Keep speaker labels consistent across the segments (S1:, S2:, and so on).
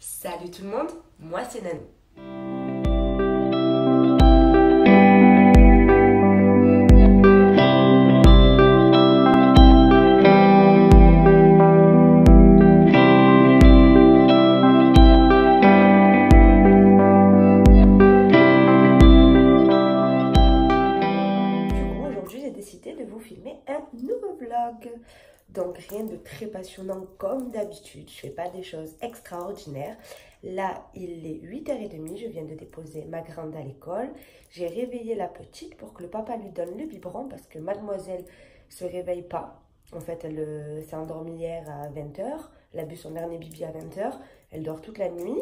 S1: Salut tout le monde, moi c'est Nani. Du coup, aujourd'hui j'ai décidé de vous filmer un nouveau vlog. Donc rien de très passionnant comme d'habitude, je fais pas des choses extraordinaires. Là il est 8h30, je viens de déposer ma grande à l'école. J'ai réveillé la petite pour que le papa lui donne le biberon parce que mademoiselle se réveille pas. En fait elle s'est endormie hier à 20h, elle a bu son dernier bibi à 20h, elle dort toute la nuit.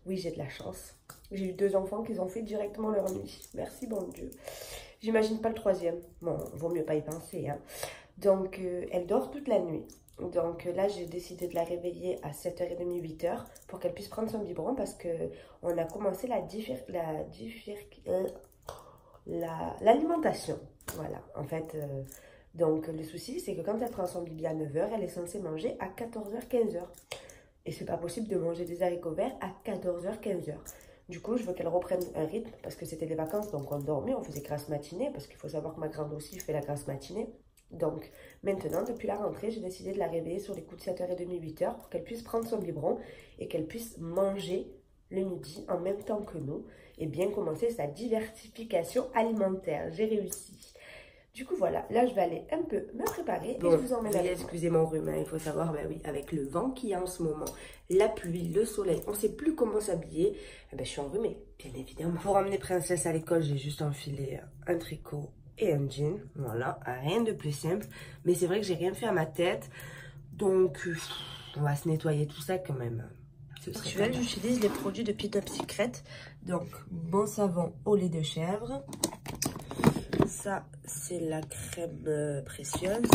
S1: Oui, j'ai de la chance, j'ai eu 2 enfants qui ont fait directement leur nuit, merci bon Dieu. J'imagine pas le troisième, bon vaut mieux pas y penser hein. Donc, elle dort toute la nuit. Donc là, j'ai décidé de la réveiller à 7h30, 8h pour qu'elle puisse prendre son biberon parce que on a commencé l'alimentation. Voilà, en fait, donc le souci, c'est que quand elle prend son bibi à 9h, elle est censée manger à 14h, 15h. Et c'est pas possible de manger des haricots verts à 14h, 15h. Du coup, je veux qu'elle reprenne un rythme parce que c'était les vacances, donc on dormait, on faisait grasse matinée parce qu'il faut savoir que ma grande aussi fait la grasse matinée. Donc maintenant, depuis la rentrée, j'ai décidé de la réveiller sur les coups de 7h30, 8h pour qu'elle puisse prendre son biberon et qu'elle puisse manger le midi en même temps que nous et bien commencer sa diversification alimentaire. J'ai réussi. Du coup, voilà, là, je vais aller un peu me préparer et je vous emmène avec moi. Excusez mon rhume, il faut savoir, ben oui, avec le vent qu'il y a en ce moment, la pluie, le soleil, on ne sait plus comment s'habiller, je suis enrhumée, bien évidemment. Pour emmener Princesse à l'école, j'ai juste enfilé un tricot et un jean, voilà, rien de plus simple. Mais c'est vrai que j'ai rien fait à ma tête, donc on va se nettoyer tout ça quand même. Actuellement, j'utilise les produits de Pit-Up Secret, donc bon savon au lait de chèvre. Ça, c'est la crème précieuse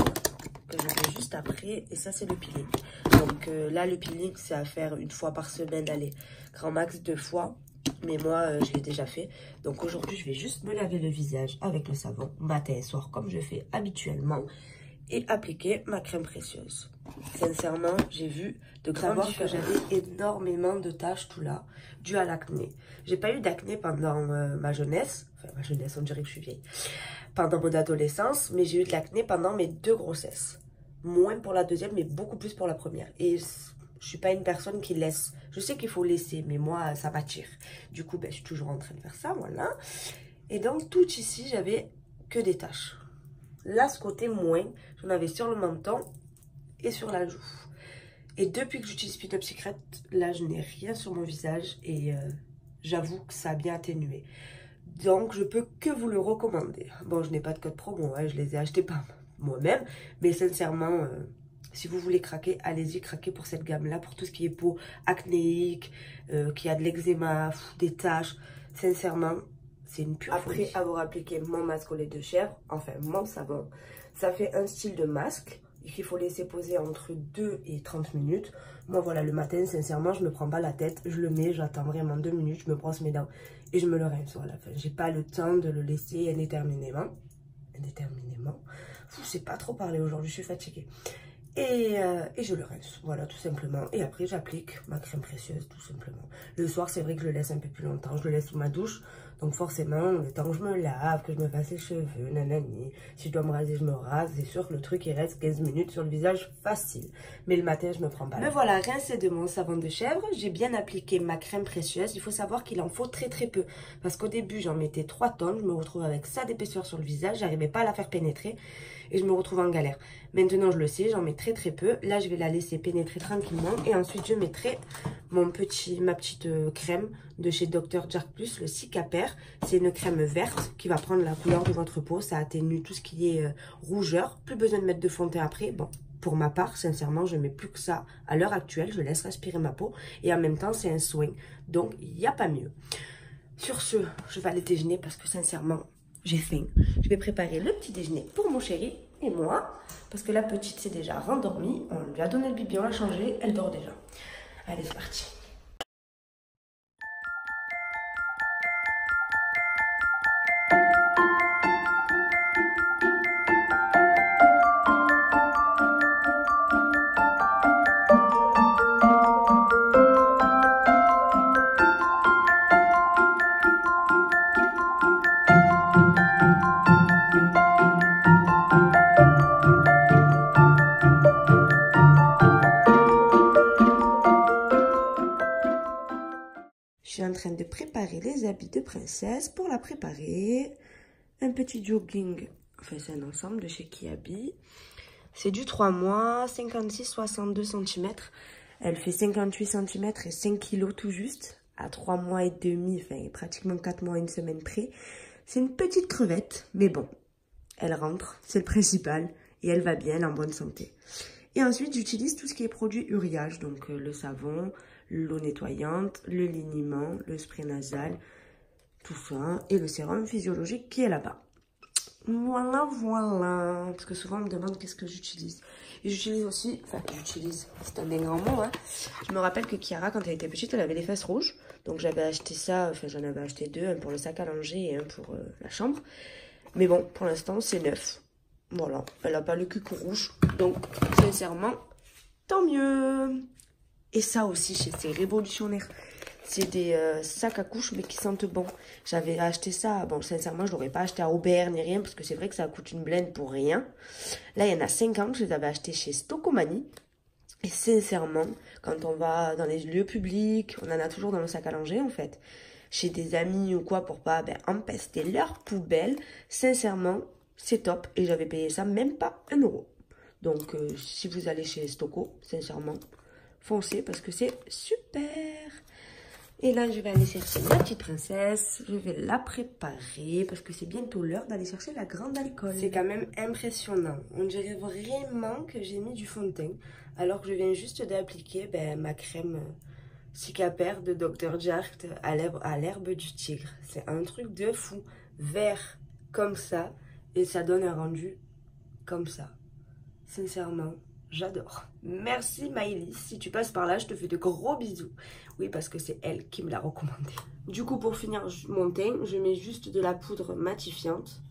S1: que je fais juste après. Et ça, c'est le peeling. Donc là, le peeling, c'est à faire 1 fois par semaine. Allez, grand max 2 fois. Mais moi, je l'ai déjà fait. Donc aujourd'hui, je vais juste me laver le visage avec le savon matin et soir, comme je fais habituellement. Et appliquer ma crème précieuse. Sincèrement, j'ai vu de grandes différences. J'avais énormément de taches tout là, dû à l'acné. J'ai pas eu d'acné pendant ma jeunesse. Enfin, ma jeunesse, on dirait que je suis vieille. Pendant mon adolescence, mais j'ai eu de l'acné pendant mes 2 grossesses. Moins pour la deuxième, mais beaucoup plus pour la première. Et je suis pas une personne qui laisse. Je sais qu'il faut laisser, mais moi, ça m'attire. Du coup, je suis toujours en train de faire ça, voilà. Et donc, tout ici, j'avais que des taches. Là, ce côté moins, j'en avais sur le menton et sur la joue. Et depuis que j'utilise Pit-Up Secret, là, je n'ai rien sur mon visage et j'avoue que ça a bien atténué. Donc, je peux que vous le recommander. Bon, je n'ai pas de code promo, hein, je les ai achetés par moi-même. Mais sincèrement, si vous voulez craquer, allez-y, craquez pour cette gamme-là. Pour tout ce qui est peau acnéique, qui a de l'eczéma, des taches. Sincèrement, c'est une pure folie. Après avoir appliqué mon masque au lait de chèvre, enfin mon savon, ça fait un style de masque qu'il faut laisser poser entre 2 et 30 minutes. Moi, voilà, le matin, sincèrement, je me prends pas la tête. Je le mets, j'attends vraiment 2 minutes, je me brosse mes dents et je me le rince. Voilà, enfin, j'ai pas le temps de le laisser indéterminément. Je sais pas trop parler aujourd'hui, je suis fatiguée. Et je le rince, voilà, tout simplement. Et après, j'applique ma crème précieuse, tout simplement. Le soir, c'est vrai que je le laisse un peu plus longtemps. Je le laisse sous ma douche. Donc forcément, le temps que je me lave, que je me fasse les cheveux, nanani. Si je dois me raser, je me rase. C'est sûr que le truc, il reste 15 minutes sur le visage, facile. Mais le matin, je me prends pas. Me voilà rincé de mon savon de chèvre. J'ai bien appliqué ma crème précieuse. Il faut savoir qu'il en faut très très peu. Parce qu'au début, j'en mettais 3 tonnes. Je me retrouve avec ça d'épaisseur sur le visage. J'arrivais pas à la faire pénétrer. Et je me retrouve en galère. Maintenant, je le sais, j'en mets très très peu. Là, je vais la laisser pénétrer tranquillement. Et ensuite, je mettrai ma petite crème de chez Dr. Jart+, le Cicapair. C'est une crème verte qui va prendre la couleur de votre peau. Ça atténue tout ce qui est rougeur. Plus besoin de mettre de fond de teint après. Bon, pour ma part, sincèrement, je ne mets plus que ça à l'heure actuelle. Je laisse respirer ma peau. Et en même temps, c'est un soin. Donc, il n'y a pas mieux. Sur ce, je vais aller déjeuner parce que sincèrement, j'ai faim. Je vais préparer le petit déjeuner pour mon chéri et moi. Parce que la petite s'est déjà rendormie. On lui a donné le bibi, on l'a changé. Elle dort déjà. Allez, c'est parti. Je suis en train de préparer les habits de princesse. Pour la préparer, un petit jogging, enfin c'est un ensemble de chez Kiabi. C'est du 3 mois, 56-62 cm. Elle fait 58 cm et 5 kg tout juste, à 3 mois et demi, enfin pratiquement 4 mois et une semaine près. C'est une petite crevette, mais bon, elle rentre, c'est le principal, et elle va bien, elle est en bonne santé. Et ensuite, j'utilise tout ce qui est produit uriage, donc le savon, l'eau nettoyante, le liniment, le spray nasal, tout ça, et le sérum physiologique qui est là-bas. Voilà, voilà, parce que souvent on me demande qu'est-ce que j'utilise. Et j'utilise aussi, enfin j'utilise, c'est un des grands mots, hein. Je me rappelle que Chiara, quand elle était petite, elle avait les fesses rouges, donc j'avais acheté ça, enfin j'en avais acheté deux, un pour le sac à langer et un pour la chambre. Mais bon, pour l'instant c'est neuf. Voilà, elle n'a pas le cul rouge, donc sincèrement, tant mieux. Et ça aussi, c'est révolutionnaire. C'est des sacs à couches, mais qui sentent bon. J'avais acheté ça, bon, sincèrement, je l'aurais pas acheté à Aubert ni rien, parce que c'est vrai que ça coûte une blinde pour rien. Là, il y en a 5 ans que je les avais achetés chez Stocomanie. Et sincèrement, quand on va dans les lieux publics, on en a toujours dans le sac à langer, en fait. Chez des amis ou quoi, pour pas empester leur poubelle. Sincèrement, c'est top. Et j'avais payé ça même pas 1 €. Donc, si vous allez chez Stoco, sincèrement, foncez parce que c'est super. Et là, je vais aller chercher ma petite princesse. Je vais la préparer parce que c'est bientôt l'heure d'aller chercher la grande à l'école. C'est quand même impressionnant. On dirait vraiment que j'ai mis du fond de teint. Alors que je viens juste d'appliquer ma crème Cicapair de Dr. Jart à l'herbe du tigre. C'est un truc de fou. Vert comme ça. Et ça donne un rendu comme ça. Sincèrement, j'adore. Merci Maëlys. Si tu passes par là, je te fais de gros bisous. Oui, parce que c'est elle qui me l'a recommandé. Du coup, pour finir mon teint, je mets juste de la poudre matifiante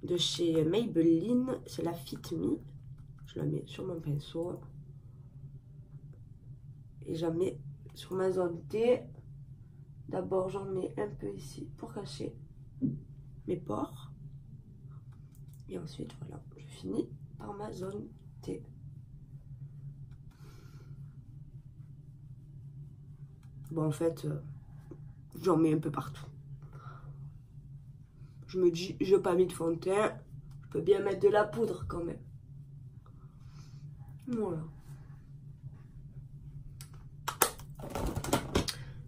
S1: de chez Maybelline. C'est la Fit Me. Je la mets sur mon pinceau. Et j'en mets sur ma zone T. D'abord, j'en mets un peu ici pour cacher mes pores. Et ensuite, voilà, je finis par ma zone T. Bon, en fait, j'en mets un peu partout. Je me dis, je n'ai pas mis de fond de teint, je peux bien mettre de la poudre quand même. Voilà.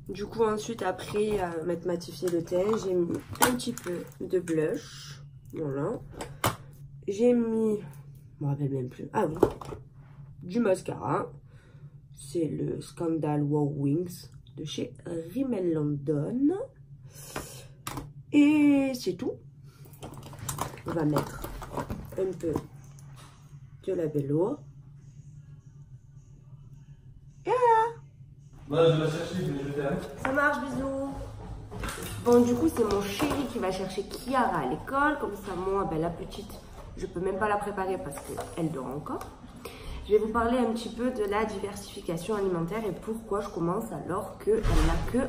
S1: Du coup, ensuite, après m'être matifié le teint, j'ai mis un petit peu de blush. Voilà. J'ai mis, je me rappelle même plus, ah oui, du mascara. C'est le Scandal Wow Wings de chez Rimmel London. Et c'est tout. On va mettre un peu de labello. Et voilà.
S2: Je vais chercher, je vais
S1: Ça marche, bisous. Bon, du coup, c'est mon chéri qui va chercher Chiara à l'école. Comme ça, moi, la petite, je peux même pas la préparer parce qu'elle dort encore. Je vais vous parler un petit peu de la diversification alimentaire et pourquoi je commence alors qu'elle n'a que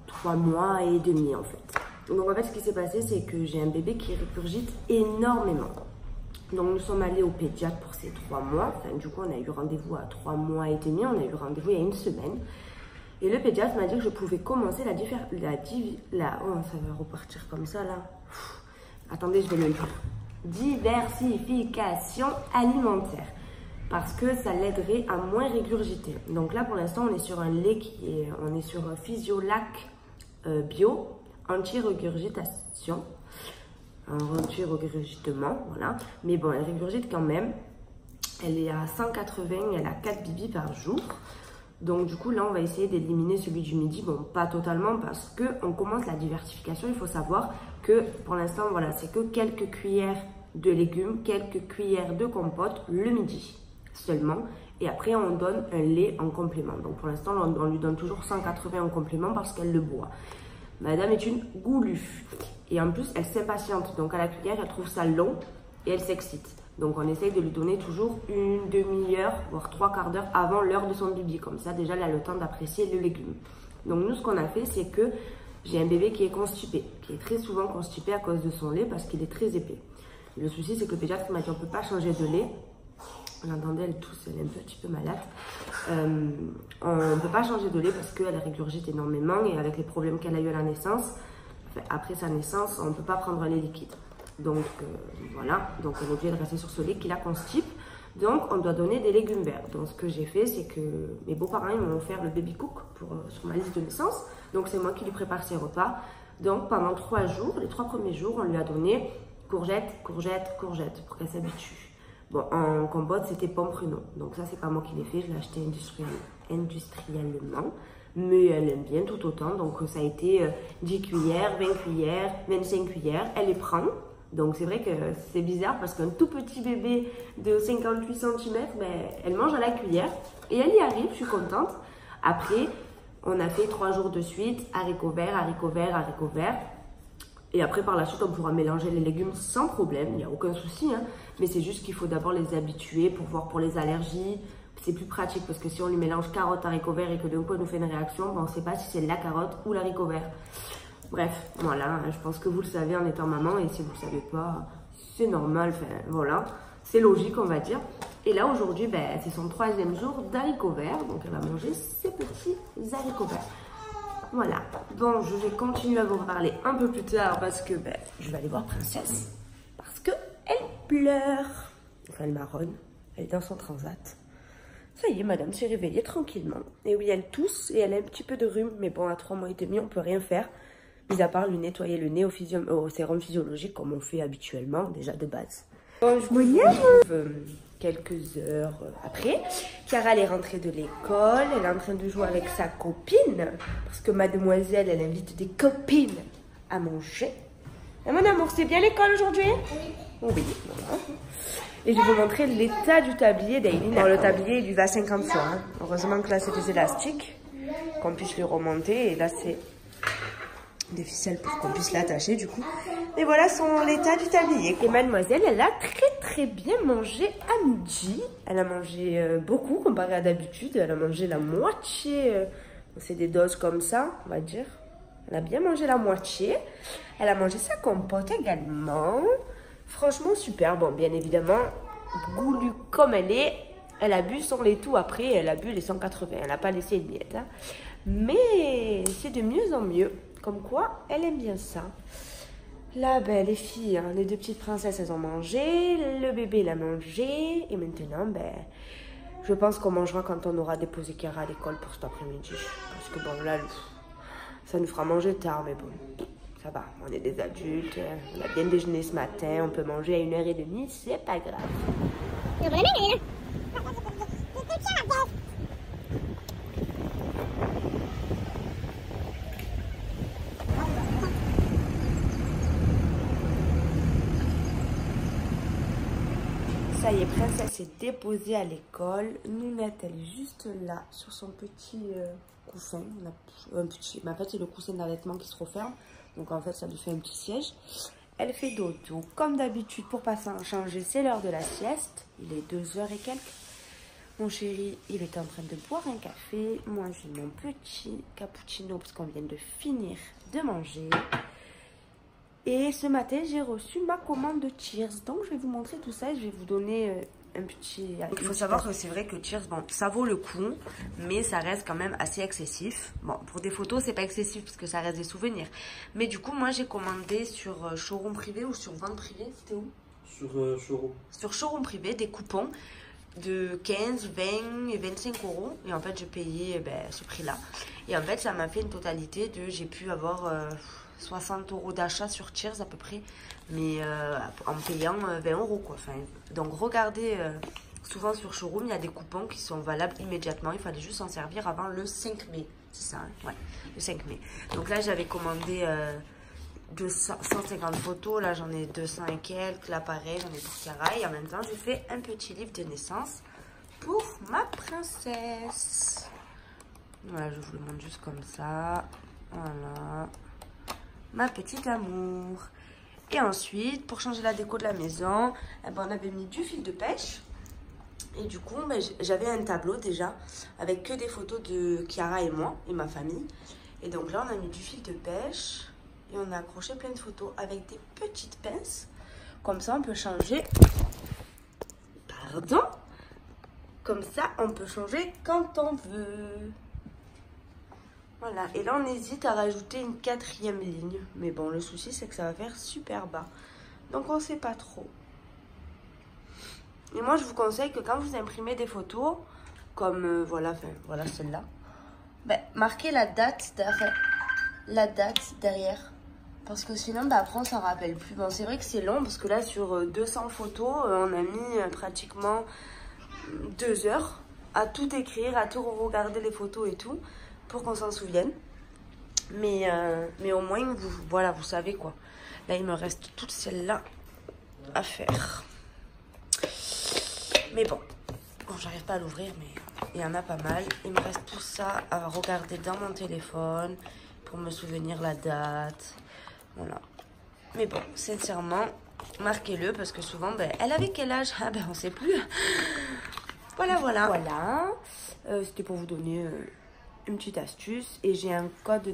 S1: 3 mois et demi en fait. Donc en fait, ce qui s'est passé, c'est que j'ai un bébé qui régurgite énormément. Donc nous sommes allés au pédiatre pour ces 3 mois. Enfin, du coup, on a eu rendez-vous à 3 mois et demi. On a eu rendez-vous il y a 1 semaine. Et le pédiatre m'a dit que je pouvais commencer oh, ça va repartir comme ça là. Attendez, je vais le lire. Diversification alimentaire. Parce que ça l'aiderait à moins régurgiter. Donc là, pour l'instant, on est sur un lait on est sur un Physiolac bio, anti-régurgitation. Un anti-régurgitement, voilà. Mais bon, elle régurgite quand même. Elle est à 180, elle a 4 bibis par jour. Donc du coup, là, on va essayer d'éliminer celui du midi. Bon, pas totalement parce qu'on commence la diversification. Il faut savoir que pour l'instant, voilà, c'est que quelques cuillères de légumes, quelques cuillères de compote le midi seulement. Et après, on donne un lait en complément. Donc pour l'instant, on lui donne toujours 180 en complément parce qu'elle le boit. Madame est une goulue. Et en plus, elle s'impatiente. Donc à la cuillère, elle trouve ça long et elle s'excite. Donc on essaye de lui donner toujours une demi-heure, voire 3/4 d'heure avant l'heure de son bibi. Comme ça, déjà, elle a le temps d'apprécier le légume. Donc nous, ce qu'on a fait, c'est que j'ai un bébé qui est constipé, qui est très souvent constipé à cause de son lait parce qu'il est très épais. Le souci, c'est que le pédiatre m'a dit on ne peut pas changer de lait Vous l'entendez, elle tousse, elle est un petit peu malade. On ne peut pas changer de lait parce qu'elle régurgite énormément et avec les problèmes qu'elle a eu à la naissance, après sa naissance, on ne peut pas prendre un lait liquide. Donc voilà, donc on est obligé de rester sur ce lait qui la constipe. Donc on doit donner des légumes verts. Donc ce que j'ai fait, c'est que mes beaux-parents m'ont offert le baby cook sur ma liste de naissance. Donc c'est moi qui lui prépare ses repas. Donc pendant 3 jours, les 3 premiers jours, on lui a donné courgettes, courgettes, courgettes pour qu'elle s'habitue. Bon, en compote, c'était pomme pruneau. Donc ça, c'est pas moi qui l'ai fait, je l'ai acheté industriellement. Mais elle aime bien tout autant. Donc ça a été 10 cuillères, 20 cuillères, 25 cuillères. Elle les prend. Donc c'est vrai que c'est bizarre parce qu'un tout petit bébé de 58 cm, ben, elle mange à la cuillère. Et elle y arrive, je suis contente. Après, on a fait 3 jours de suite, haricots verts, haricots verts, haricots verts. Et après, par la suite, on pourra mélanger les légumes sans problème, il n'y a aucun souci. Hein. Mais c'est juste qu'il faut d'abord les habituer pour voir pour les allergies. C'est plus pratique parce que si on lui mélange carottes, haricots verts et que d'un coup, elle nous fait une réaction, ben, on ne sait pas si c'est la carotte ou l'haricot vert. Bref, voilà, je pense que vous le savez en étant maman. Et si vous ne le savez pas, c'est normal, enfin, voilà. C'est logique, on va dire. Et là, aujourd'hui, ben, c'est son 3e jour d'haricots verts. Donc, elle va manger ses petits haricots verts. Voilà, bon, je vais continuer à vous parler un peu plus tard parce que ben, je vais aller voir Princesse. Parce qu'elle pleure. Enfin, elle marronne. Elle est dans son transat. Ça y est, madame s'est réveillée tranquillement. Et oui, elle tousse et elle a un petit peu de rhume. Mais bon, à 3 mois et demi, on peut rien faire. Mis à part lui nettoyer le nez au sérum physiologique comme on fait habituellement, déjà de base. Bon, je vous quelques heures après, Chiara elle est rentrée de l'école, elle est en train de jouer avec sa copine, parce que mademoiselle, elle invite des copines à manger. Et mon amour, c'est bien l'école aujourd'hui? Oui. Oui, voilà. Et je vais vous montrer l'état du tablier d'Aileen. Bon, le tablier, il lui va 50 fois. Hein. Heureusement que là, c'est des élastiques, qu'on puisse le remonter, et là, c'est des ficelles pour qu'on puisse l'attacher du coup. Et voilà l'état du tablier. Et mademoiselle, elle a très bien mangé à midi. Elle a mangé beaucoup comparé à d'habitude. Elle a mangé la moitié. C'est des doses comme ça, on va dire. Elle a bien mangé la moitié. Elle a mangé sa compote également. Franchement super. Bon, bien évidemment, goulue comme elle est, elle a bu son lait tout après. Elle a bu les 180. Elle n'a pas laissé une miette. Hein. Mais c'est de mieux en mieux. Comme quoi, elle aime bien ça. Là, ben, les filles, hein, les 2 petites princesses, elles ont mangé. Le bébé, il a mangé. Et maintenant, ben, je pense qu'on mangera quand on aura déposé Chiara à l'école pour cet après-midi. Parce que bon, là, ça nous fera manger tard. Mais bon, ça va. On est des adultes. On a bien déjeuné ce matin. On peut manger à 1h30. C'est pas grave. Ça y est, Princesse est déposée à l'école. Nounette, elle est juste là, sur son petit coussin. En fait, c'est le coussin d'allaitement qui se referme. Donc, en fait, ça lui fait un petit siège. Elle fait dodo. Comme d'habitude, pour pas s'en changer, c'est l'heure de la sieste. Il est 2h et quelques. Mon chéri, il est en train de boire un café. Moi, j'ai mon petit cappuccino parce qu'on vient de finir de manger. Et ce matin, j'ai reçu ma commande de Cheers. Donc, je vais vous montrer tout ça et je vais vous donner un petit... Il faut savoir que c'est vrai que Cheers, bon, ça vaut le coup, mais ça reste quand même assez excessif. Bon, pour des photos, c'est pas excessif parce que ça reste des souvenirs. Mais du coup, moi, j'ai commandé sur Showroom Privé ou sur Vente Privée. C'était où?
S2: Sur Showroom.
S1: Sur Showroom Privé, des coupons de 15, 20 et 25 euros. Et en fait, j'ai payé ce prix-là. Et en fait, ça m'a fait une totalité de... J'ai pu avoir... 60 euros d'achat sur Cheers à peu près, mais en payant 20 euros quoi. Enfin, donc regardez, souvent sur Showroom, il y a des coupons qui sont valables immédiatement. Il fallait juste s'en servir avant le 5 mai. C'est ça, hein, ouais, le 5 mai. Donc là, j'avais commandé 150 photos. Là, j'en ai 200 et quelques. Là, pareil, j'en ai pour Chiara. Et en même temps, j'ai fait un petit livre de naissance pour ma princesse. Voilà, je vous le montre juste comme ça. Voilà. Ma petite amour. Et ensuite, pour changer la déco de la maison, eh ben, on avait mis du fil de pêche. Et du coup, j'avais un tableau déjà avec que des photos de Chiara et moi et ma famille. Et donc là, on a mis du fil de pêche et on a accroché plein de photos avec des petites pinces. Comme ça, on peut changer. Pardon. Comme ça, on peut changer quand on veut. Voilà, et là on hésite à rajouter une 4e ligne. Mais bon, le souci c'est que ça va faire super bas. Donc on sait pas trop. Et moi je vous conseille que quand vous imprimez des photos, comme voilà celle-là, ben, marquez la date derrière. Parce que sinon, ben, après on s'en rappelle plus. Bon, c'est vrai que c'est long parce que là sur 200 photos, on a mis pratiquement 2 heures à tout écrire, à tout regarder les photos et tout. Pour qu'on s'en souvienne. Mais au moins, voilà, vous savez quoi. Là, il me reste toutes celles-là à faire. Mais bon, j'arrive pas à l'ouvrir, mais il y en a pas mal. Il me reste tout ça à regarder dans mon téléphone pour me souvenir la date. Voilà. Mais bon, sincèrement, marquez-le parce que souvent, ben, elle avait quel âge? Ah ben, on sait plus. Voilà. C'était pour vous donner... une petite astuce et j'ai un code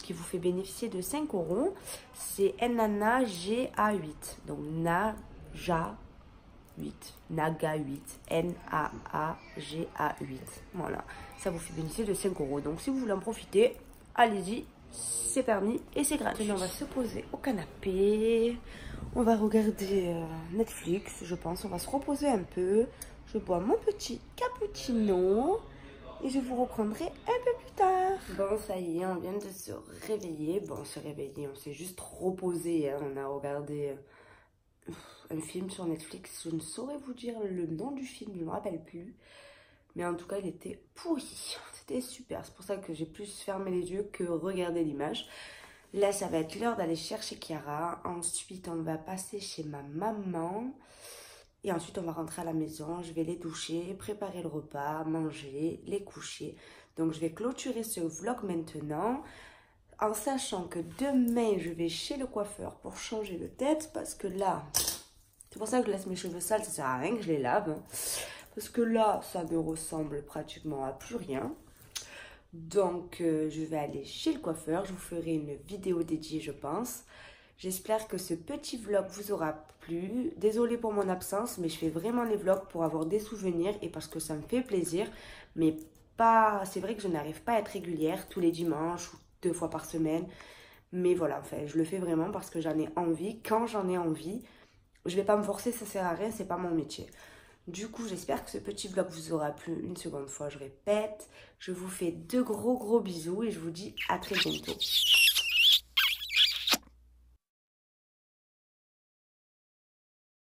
S1: qui vous fait bénéficier de 5 €. C'est NANAGA8. Donc NAGA 8. Naga 8. NAAGA8. Voilà. Ça vous fait bénéficier de 5 €. Donc si vous voulez en profiter, allez-y. C'est permis et c'est gratuit. On va se poser au canapé. On va regarder Netflix, je pense. On va se reposer un peu. Je bois mon petit cappuccino. Et je vous reprendrai un peu plus tard. Bon, ça y est, on vient de se réveiller. Bon, se réveiller, on s'est juste reposé. Hein. On a regardé un film sur Netflix. Je ne saurais vous dire le nom du film, je ne me rappelle plus. Mais en tout cas, il était pourri. C'était super. C'est pour ça que j'ai plus fermé les yeux que regardé l'image. Là, ça va être l'heure d'aller chercher Chiara. Ensuite, on va passer chez ma maman. Et ensuite, on va rentrer à la maison, je vais les doucher, préparer le repas, manger, les coucher. Donc, je vais clôturer ce vlog maintenant en sachant que demain, je vais chez le coiffeur pour changer de tête. Parce que là, c'est pour ça que je laisse mes cheveux sales, ça sert à rien que je les lave. Hein. Parce que là, ça ne ressemble pratiquement à plus rien. Donc, je vais aller chez le coiffeur. Je vous ferai une vidéo dédiée, je pense. J'espère que ce petit vlog vous aura plu. Désolée pour mon absence, mais je fais vraiment les vlogs pour avoir des souvenirs et parce que ça me fait plaisir. Mais pas, c'est vrai que je n'arrive pas à être régulière tous les dimanches ou 2 fois par semaine. Mais voilà, enfin, je le fais vraiment parce que j'en ai envie. Quand j'en ai envie, je vais pas me forcer, ça sert à rien, c'est pas mon métier. Du coup, j'espère que ce petit vlog vous aura plu. Une seconde fois, je répète. Je vous fais de gros bisous et je vous dis à très bientôt.